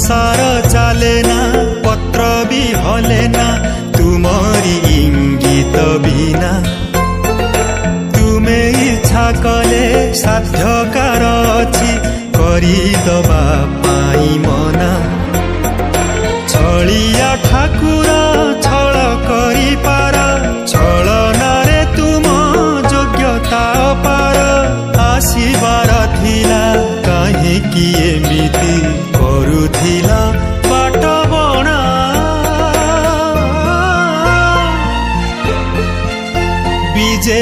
संसार चले ना पत्र भी हले ना तुमरी इंगित बिना तुमे इच्छा कले साध्यकार अछि करिदबा पाई मना छलिया ठाकुर छल करि पार छलनारे तुम योग्यता पार आसीबार थिला काहेकि एमिति करुथिला बाट बणा विजे